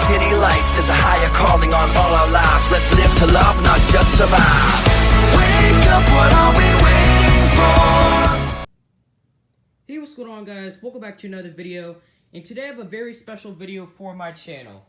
city lights, there's a higher calling on all our lives. Let's live to love, not just survive. Wake up, what are we waiting for? Hey, what's going on, guys? Welcome back to another video, and today I have a very special video for my channel.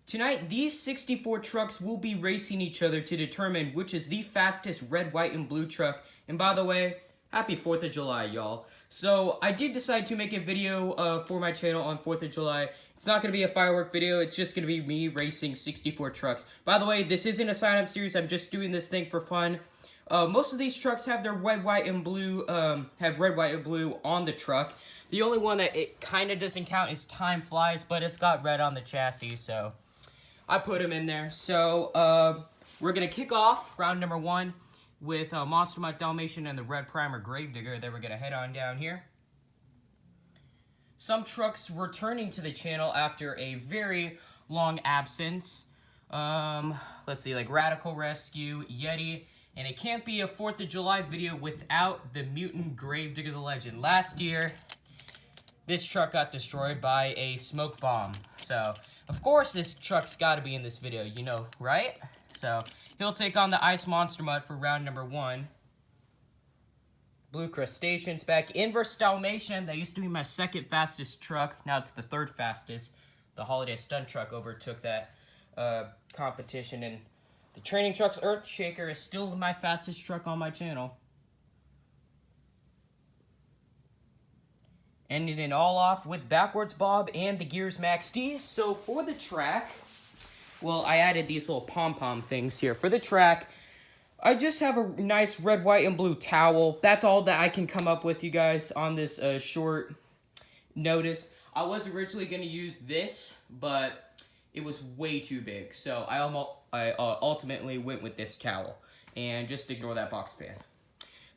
Tonight, these 64 trucks will be racing each other to determine which is the fastest red, white, and blue truck. And by the way, happy 4th of July, y'all. So, I did decide to make a video for my channel on 4th of July. It's not going to be a firework video, it's just going to be me racing 64 trucks. By the way, this isn't a sign-up series, I'm just doing this thing for fun. Most of these trucks have their red, white, and blue, on the truck. The only one that it kind of doesn't count is Time Flies, but it's got red on the chassis, so I put them in there. So, we're going to kick off round number 1 with Monster Mutt Dalmatian and the Red Primer Gravedigger. Then we're going to head on down here. Some trucks returning to the channel after a very long absence. Let's see, like Radical Rescue, Yeti, and it can't be a 4th of July video without the Mutant Gravedigger the Legend. Last year, this truck got destroyed by a smoke bomb. So, of course, this truck's got to be in this video, you know, right? So, he'll take on the Ice Monster Mutt for round number 1. Blue Crustaceans back. Inverse Dalmatian, that used to be my second fastest truck. Now it's the 3rd fastest. The Holiday Stunt Truck overtook that competition, and the Training Trucks Earthshaker is still my fastest truck on my channel. Ending it all off with Backwards Bob and the Gears Max D. So for the track, well, I added these little pom-pom things here. For the track, I just have a nice red, white, and blue towel. That's all that I can come up with, you guys, on this short notice. I was originally going to use this, but it was way too big. So I ultimately went with this towel. And just ignore that box fan.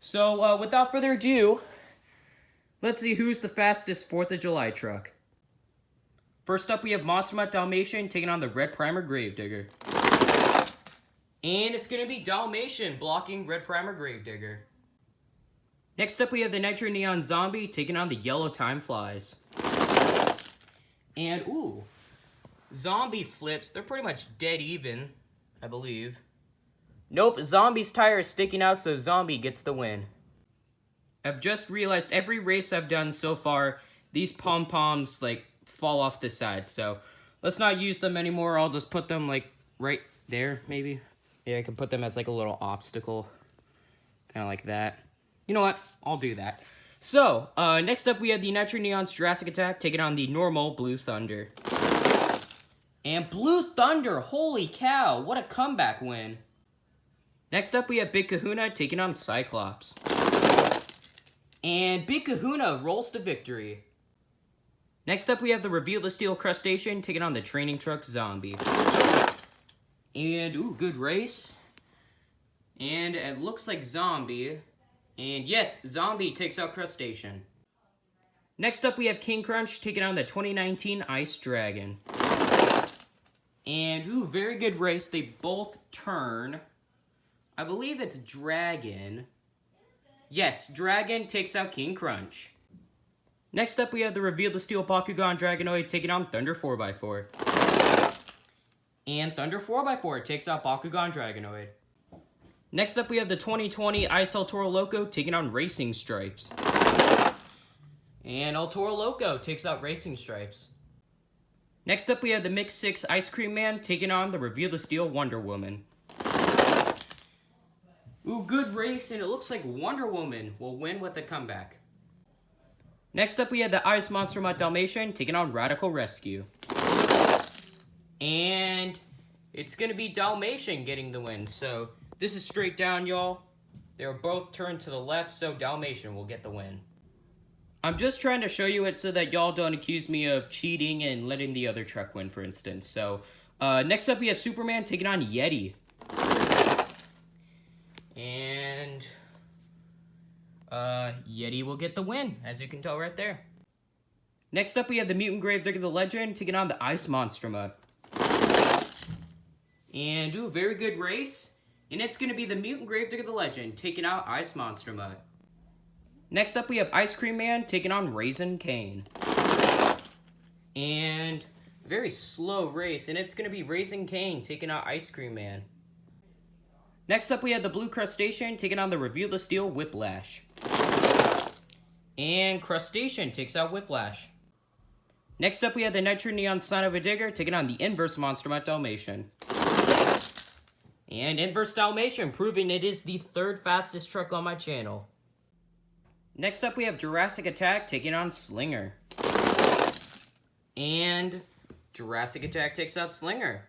So without further ado, let's see who's the fastest 4th of July truck. First up, we have Monster Mutt Dalmatian taking on the Red Primer Gravedigger. And it's going to be Dalmatian blocking Red Primer Gravedigger. Next up, we have the Nitro Neon Zombie taking on the Yellow Time Flies. And, ooh, Zombie flips. They're pretty much dead even, I believe. Nope, Zombie's tire is sticking out, so Zombie gets the win. I've just realized every race I've done so far, these pom-poms, like, fall off the side. So, let's not use them anymore. I'll just put them, like, right there, maybe. Yeah, I can put them as, like, a little obstacle. Kind of like that. You know what? I'll do that. So, next up we have the Nitro Neon's Jurassic Attack taking on the normal Blue Thunder. And Blue Thunder, holy cow, what a comeback win. Next up we have Big Kahuna taking on Cyclops. And Big Kahuna rolls to victory. Next up we have the Reveal the Steel Crustacean taking on the Training Truck Zombie. And, ooh, good race. And it looks like Zombie. And yes, Zombie takes out Crustacean. Next up we have King Crunch taking on the 2019 Ice Dragon. And, ooh, very good race. They both turn. I believe it's Dragon. Yes, Dragon takes out King Crunch. Next up, we have the Reveal the Steel Bakugan Dragonoid taking on Thunder 4x4. And Thunder 4x4 takes out Bakugan Dragonoid. Next up, we have the 2020 Ice El Toro Loco taking on Racing Stripes. And El Toro Loco takes out Racing Stripes. Next up, we have the Mix 6 Ice Cream Man taking on the Reveal the Steel Wonder Woman. Ooh, good race, and it looks like Wonder Woman will win with a comeback. Next up, we have the Ice Monster Mutt Dalmatian taking on Radical Rescue. And it's going to be Dalmatian getting the win. So this is straight down, y'all. They were both turned to the left, so Dalmatian will get the win. I'm just trying to show you it so that y'all don't accuse me of cheating and letting the other truck win, for instance. So next up, we have Superman taking on Yeti. And Yeti will get the win, as you can tell right there. Next up, we have the Mutant Gravedigger the Legend taking on the Ice Monster Mutt. And, ooh, very good race. And it's going to be the Mutant Gravedigger the Legend taking out Ice Monster Mutt. Next up, we have Ice Cream Man taking on Raisin Cane. And very slow race, and it's going to be Raising Cane taking out Ice Cream Man. Next up, we have the Blue Crustacean taking on the Reveal the Steel Whiplash. And Crustacean takes out Whiplash. Next up, we have the Nitro Neon Son of a Digger taking on the Inverse Monster Mutt Dalmatian. And Inverse Dalmatian proving it is the third fastest truck on my channel. Next up, we have Jurassic Attack taking on Slinger. And Jurassic Attack takes out Slinger.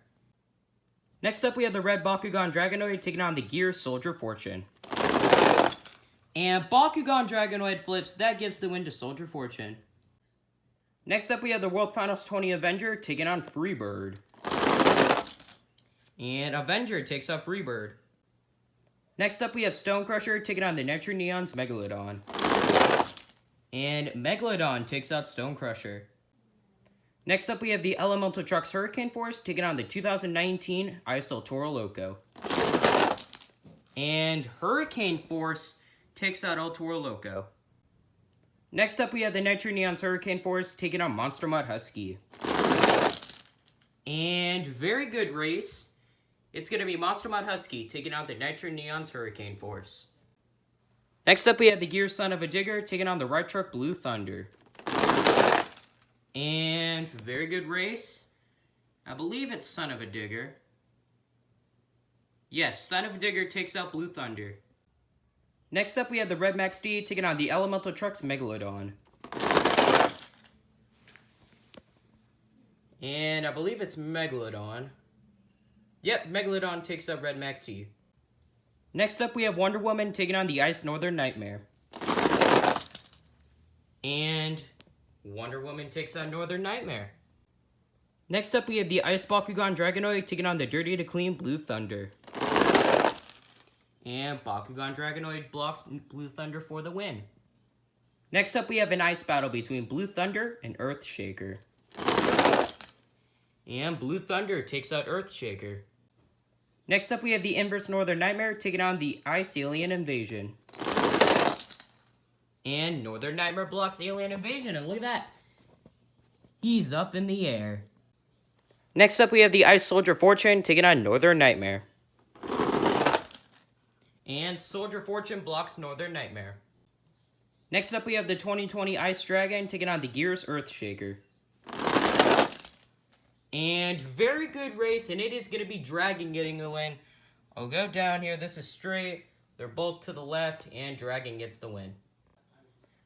Next up, we have the Red Bakugan Dragonoid taking on the Gears Soldier Fortune. And Bakugan Dragonoid flips, that gives the win to Soldier Fortune. Next up, we have the World Finals 20 Avenger taking on Freebird. And Avenger takes out Freebird. Next up, we have Stone Crusher taking on the Nitro Neon's Megalodon. And Megalodon takes out Stone Crusher. Next up, we have the Elemental Trucks Hurricane Force taking on the 2019 ISL Toro Loco. And Hurricane Force takes out El Toro Loco. Next up, we have the Nitro Neon's Hurricane Force taking on Monster Mutt Husky. And very good race. It's going to be Monster Mutt Husky taking out the Nitro Neon's Hurricane Force. Next up, we have the Gears Son of a Digger taking on the Right Truck Blue Thunder. And very good race. I believe it's Son of a Digger. Yes, Son of a Digger takes out Blue Thunder. Next up, we have the Red Max D taking on the Elemental Trucks Megalodon. And I believe it's Megalodon. Yep, Megalodon takes out Red Max D. Next up, we have Wonder Woman taking on the Ice Northern Nightmare. And Wonder Woman takes out Northern Nightmare. Next up, we have the Ice Bakugan Dragonoid taking on the Dirty to Clean Blue Thunder. And Bakugan Dragonoid blocks Blue Thunder for the win. Next up, we have an ice battle between Blue Thunder and Earthshaker. And Blue Thunder takes out Earthshaker. Next up, we have the Inverse Northern Nightmare taking on the Ice Alien Invasion. And Northern Nightmare blocks Alien Invasion, and look at that. He's up in the air. Next up, we have the Ice Soldier Fortune taking on Northern Nightmare. And Soldier Fortune blocks Northern Nightmare. Next up, we have the 2020 Ice Dragon taking on the Gears Earthshaker. And very good race, and it is going to be Dragon getting the win. I'll go down here. This is straight. They're both to the left, and Dragon gets the win.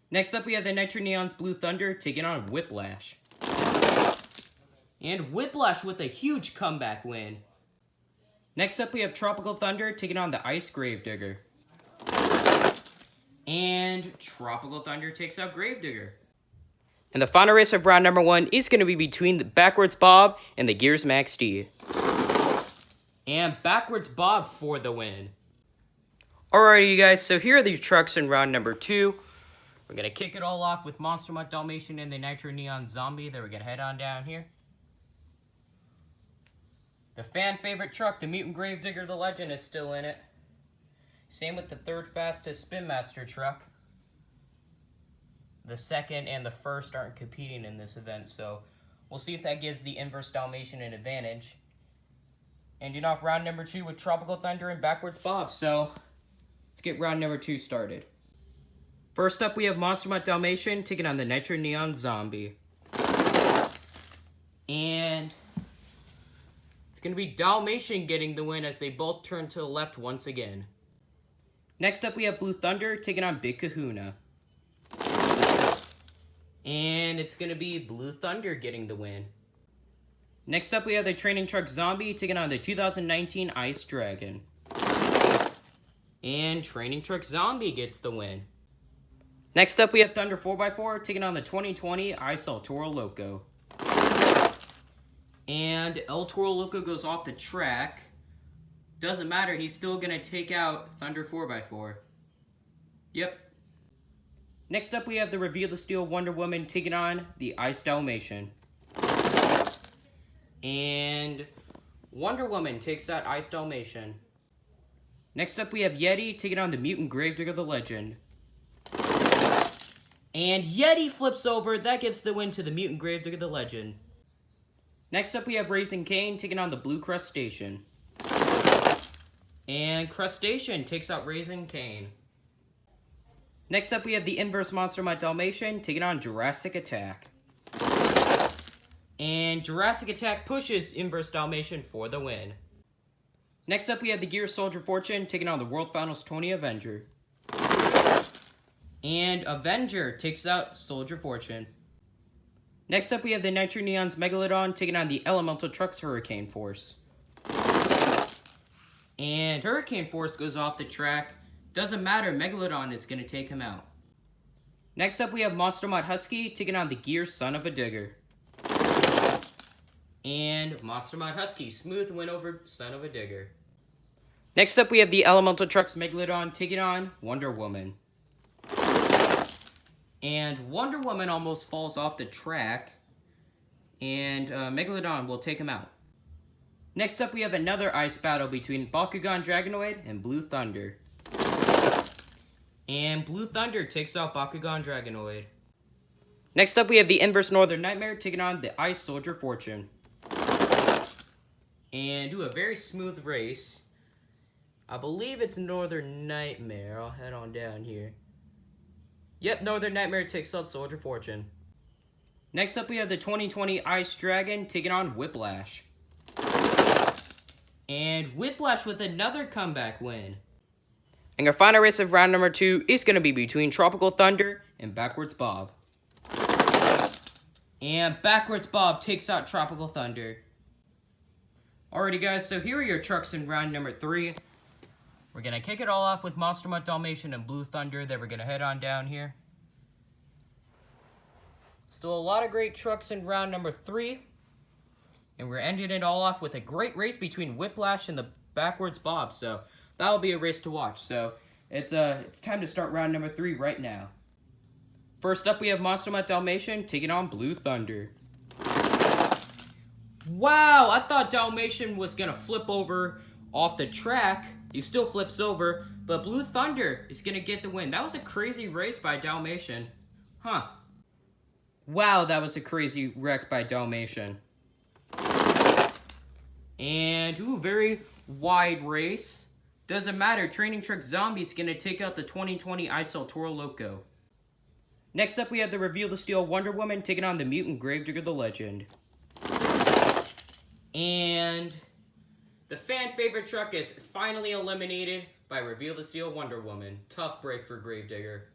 Next up, we have the Nitro Neon's Blue Thunder taking on Whiplash. And Whiplash with a huge comeback win. Next up, we have Tropical Thunder taking on the Ice Gravedigger. And Tropical Thunder takes out Gravedigger. And the final race of round number 1 is going to be between the Backwards Bob and the Gears Max D. And Backwards Bob for the win. Alrighty, you guys, so here are the trucks in round number 2. We're going to kick it all off with Monster Mutt Dalmatian and the Nitro Neon Zombie. Then we're going to head on down here. The fan favorite truck, the Mutant Gravedigger the Legend, is still in it. Same with the third fastest Spin Master truck. The second and the first aren't competing in this event, so we'll see if that gives the Inverse Dalmatian an advantage. Ending off round number 2 with Tropical Thunder and Backwards Bob, so let's get round number 2 started. First up, we have Monster Mutt Dalmatian taking on the Nitro Neon Zombie. And it's going to be Dalmatian getting the win as they both turn to the left once again. Next up, we have Blue Thunder taking on Big Kahuna. And it's going to be Blue Thunder getting the win. Next up, we have the Training Truck Zombie taking on the 2019 Ice Dragon. And Training Truck Zombie gets the win. Next up, we have Thunder 4x4 taking on the 2020 ISL Toro Loco. And El Toro Loco goes off the track. Doesn't matter, he's still going to take out Thunder 4x4. Yep. Next up, we have the Reveal the Steel Wonder Woman taking on the Ice Dalmatian. And Wonder Woman takes out Ice Dalmatian. Next up, we have Yeti taking on the Mutant Gravedigger the Legend. And Yeti flips over. That gives the win to the Mutant Gravedigger the Legend. Next up, we have Raising Cane taking on the Blue Crustacean. And Crustacean takes out Raising Cane. Next up, we have the Inverse Monster Mutt Dalmatian taking on Jurassic Attack. And Jurassic Attack pushes Inverse Dalmatian for the win. Next up, we have the Gear Soldier Fortune taking on the World Finals 20 Avenger. And Avenger takes out Soldier Fortune. Next up, we have the Nitro Neons Megalodon taking on the Elemental Trucks Hurricane Force. And Hurricane Force goes off the track. Doesn't matter, Megalodon is going to take him out. Next up, we have Monster Mutt Husky taking on the Gear Son of a Digger. And Monster Mutt Husky, smooth win over Son of a Digger. Next up, we have the Elemental Trucks Megalodon taking on Wonder Woman. And Wonder Woman almost falls off the track. And Megalodon will take him out. Next up, we have another ice battle between Bakugan Dragonoid and Blue Thunder. And Blue Thunder takes out Bakugan Dragonoid. Next up, we have the Inverse Northern Nightmare taking on the Ice Soldier Fortune. And do a very smooth race. I believe it's Northern Nightmare. I'll head on down here. Yep, Northern Nightmare takes out Soldier Fortune. Next up, we have the 2020 Ice Dragon taking on Whiplash. And Whiplash with another comeback win. And our final race of round number 2 is going to be between Tropical Thunder and Backwards Bob. And Backwards Bob takes out Tropical Thunder. Alrighty guys, so here are your trucks in round number 3. We're going to kick it all off with Monster Mutt Dalmatian and Blue Thunder. Then we're going to head on down here. Still a lot of great trucks in round number 3. And we're ending it all off with a great race between Whiplash and the Backwards Bob. So that'll be a race to watch. So it's time to start round number 3 right now. First up, we have Monster Mutt Dalmatian taking on Blue Thunder. Wow, I thought Dalmatian was going to flip over off the track. He still flips over, but Blue Thunder is going to get the win. That was a crazy race by Dalmatian. Huh. Wow, that was a crazy wreck by Dalmatian. And, ooh, very wide race. Doesn't matter, Training Truck Zombie's going to take out the 2020 ISL Toro Loco. Next up, we have the Reveal the Steel Wonder Woman taking on the Mutant Gravedigger the Legend. And the fan favorite truck is finally eliminated by Reveal the Steel Wonder Woman. Tough break for Gravedigger.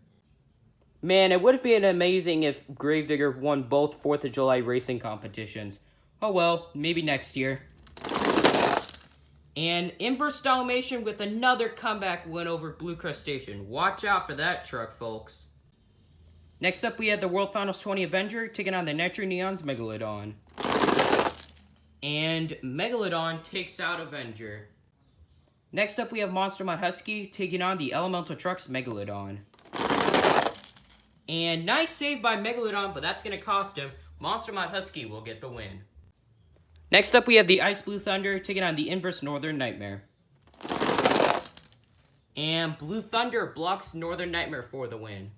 Man, it would have been amazing if Gravedigger won both 4th of July racing competitions. Oh well, maybe next year. And Inverse Dalmatian with another comeback win over Blue Crustacean. Watch out for that truck, folks. Next up, we had the World Finals 20 Avenger taking on the Nitro Neons Megalodon. And Megalodon takes out Avenger. Next up, we have Monster Mutt Husky taking on the Elemental Trucks Megalodon. And nice save by Megalodon, but that's going to cost him. Monster Mutt Husky will get the win. Next up, we have the Ice Blue Thunder taking on the Inverse Northern Nightmare. And Blue Thunder blocks Northern Nightmare for the win.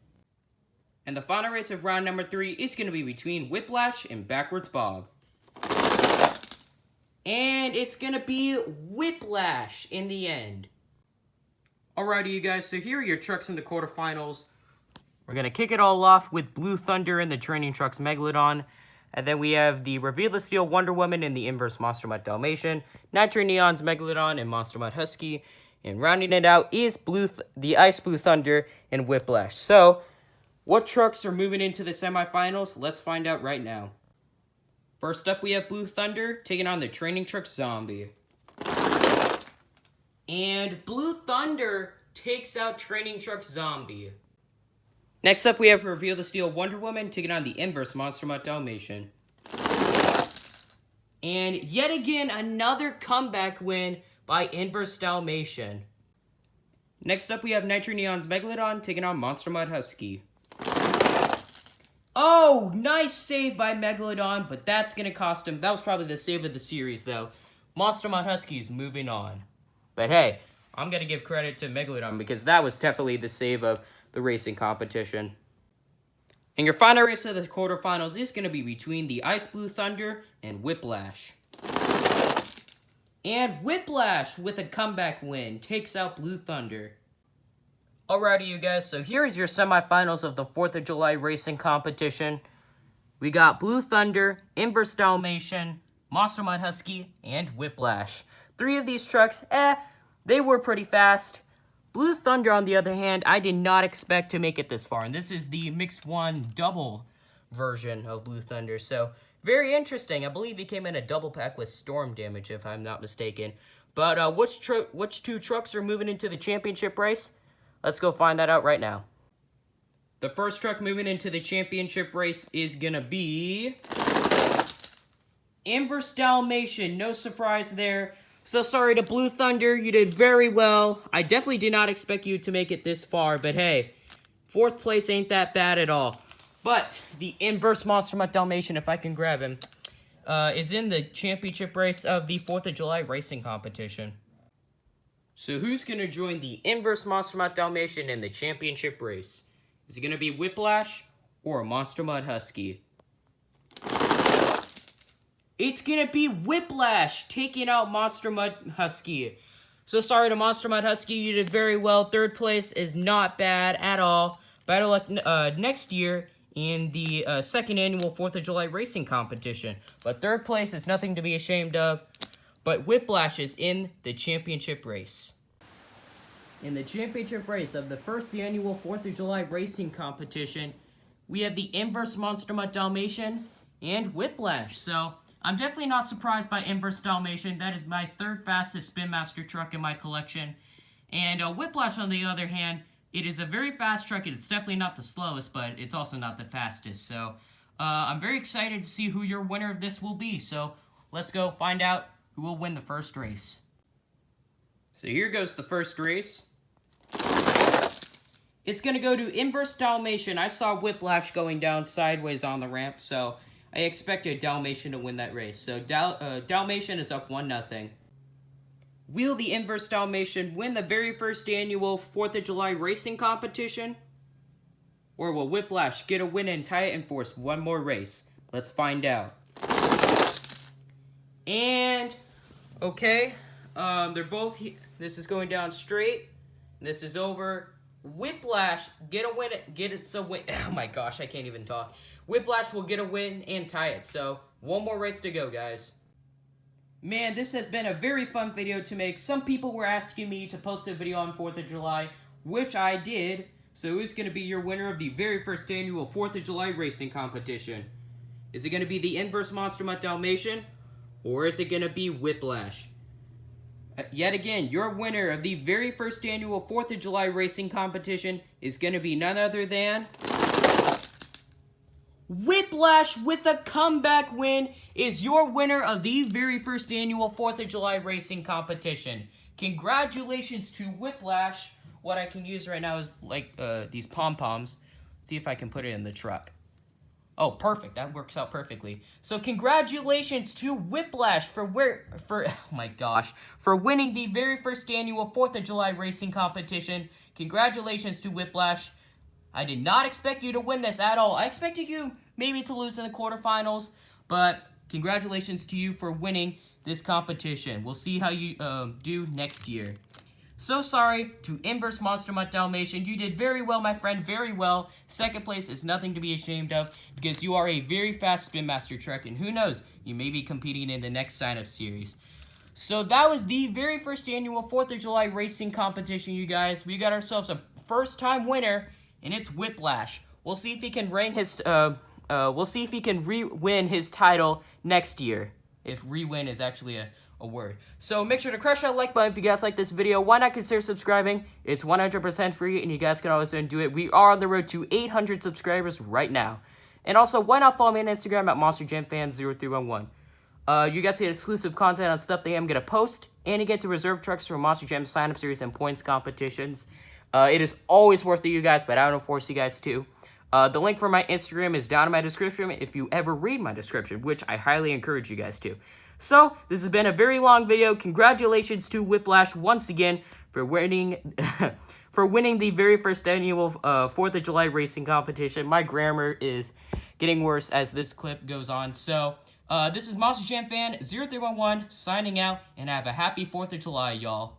And the final race of round number 3 is going to be between Whiplash and Backwards Bob. And it's going to be Whiplash in the end. Alrighty, you guys, so here are your trucks in the quarterfinals. We're going to kick it all off with Blue Thunder and the Training Trucks Megalodon. And then we have the Reveal the Steel Wonder Woman and the Inverse Monster Mutt Dalmatian, Nitro Neons Megalodon and Monster Mutt Husky. And rounding it out is the Ice Blue Thunder and Whiplash. So, what trucks are moving into the semifinals? Let's find out right now. First up, we have Blue Thunder taking on the Training Truck Zombie. And Blue Thunder takes out Training Truck Zombie. Next up, we have Reveal the Steel Wonder Woman taking on the Inverse Monster Mutt Dalmatian. And yet again, another comeback win by Inverse Dalmatian. Next up, we have Nitro Neons Megalodon taking on Monster Mutt Husky. Oh, nice save by Megalodon, but that's going to cost him. That was probably the save of the series, though. Monster Mutt Husky is moving on. But hey, I'm going to give credit to Megalodon because that was definitely the save of the racing competition. And your final race of the quarterfinals is going to be between the Ice Blue Thunder and Whiplash. And Whiplash, with a comeback win, takes out Blue Thunder. Alrighty, you guys, so here is your semifinals of the 4th of July racing competition. We got Blue Thunder, Inverse Dalmatian, Monster Mud Husky, and Whiplash. 3 of these trucks, they were pretty fast. Blue Thunder, on the other hand, I did not expect to make it this far. And this is the Mixed 1 double version of Blue Thunder. So, very interesting. I believe he came in a double pack with storm damage, if I'm not mistaken. But which 2 trucks are moving into the championship race? Let's go find that out right now. The first truck moving into the championship race is going to be Inverse Dalmatian. No surprise there. So sorry to Blue Thunder, you did very well. I definitely did not expect you to make it this far, but hey, 4th place ain't that bad at all. But the Inverse Monster Mutt Dalmatian, if I can grab him, is in the championship race of the 4th of July racing competition. So who's going to join the Inverse Monster Mutt Dalmatian in the championship race? Is it going to be Whiplash or Monster Mud Husky? It's going to be Whiplash taking out Monster Mud Husky. So sorry to Monster Mud Husky, you did very well. 3rd place is not bad at all. Better luck next year in the 2nd annual 4th of July racing competition. But 3rd place is nothing to be ashamed of. But Whiplash is in the championship race. In the championship race of the 1st annual 4th of July racing competition, we have the Inverse Monster Mutt Dalmatian and Whiplash. So I'm definitely not surprised by Inverse Dalmatian. That is my 3rd fastest Spin Master truck in my collection. And Whiplash, on the other hand, it is a very fast truck. It's definitely not the slowest, but it's also not the fastest. So I'm very excited to see who your winner of this will be. So let's go find out who will win the first race. So here goes the first race. It's going to go to Inverse Dalmatian. I saw Whiplash going down sideways on the ramp, so I expected Dalmatian to win that race. So Dalmatian is up 1-0. Will the Inverse Dalmatian win the very first annual 4th of July racing competition? Or will Whiplash get a win and tie it and force one more race? Let's find out. And, okay, they're both, this is going down straight. This is over. Whiplash, get a win, oh my gosh, I can't even talk. Whiplash will get a win and tie it, so one more race to go, guys. Man, this has been a very fun video to make. Some people were asking me to post a video on 4th of July, which I did. So who's going to be your winner of the very first annual 4th of July racing competition? Is it going to be the Inverse Monster Mutt Dalmatian, or is it going to be Whiplash? Yet again, your winner of the very first annual 4th of July racing competition is going to be none other than Whiplash, with a comeback win, is your winner of the very first annual 4th of July racing competition. Congratulations to Whiplash. What I can use right now is like these pom-poms. See if I can put it in the truck. Oh, perfect. That works out perfectly. So congratulations to Whiplash for winning the very first annual 4th of July racing competition. Congratulations to Whiplash. I did not expect you to win this at all. I expected you maybe to lose in the quarterfinals, but congratulations to you for winning this competition. We'll see how you do next year. So sorry to Inverse Monster Mutt Dalmatian. You did very well, my friend, very well. 2nd place is nothing to be ashamed of because you are a very fast Spin Master truck, and who knows, you may be competing in the next sign-up series. So that was the very first annual 4th of July racing competition, you guys. We got ourselves a first-time winner, and it's Whiplash. We'll see if he can re-win his title next year. If re-win is actually a word. So make sure to crush that like button if you guys like this video. Why not consider subscribing? It's 100% free, and you guys can always do it. We are on the road to 800 subscribers right now. And also, why not follow me on Instagram at MonsterJamFans0311. You guys get exclusive content on stuff that I'm going to post, and you get to reserve trucks for Monster Jam sign-up series and points competitions. It is always worth it, you guys, but I don't force you guys to. The link for my Instagram is down in my description if you ever read my description, which I highly encourage you guys to. So, this has been a very long video. Congratulations to Whiplash once again for winning for winning the very first annual 4th of July racing competition. My grammar is getting worse as this clip goes on. So, this is Monster Jam Fan 0311 signing out, and have a happy 4th of July, y'all.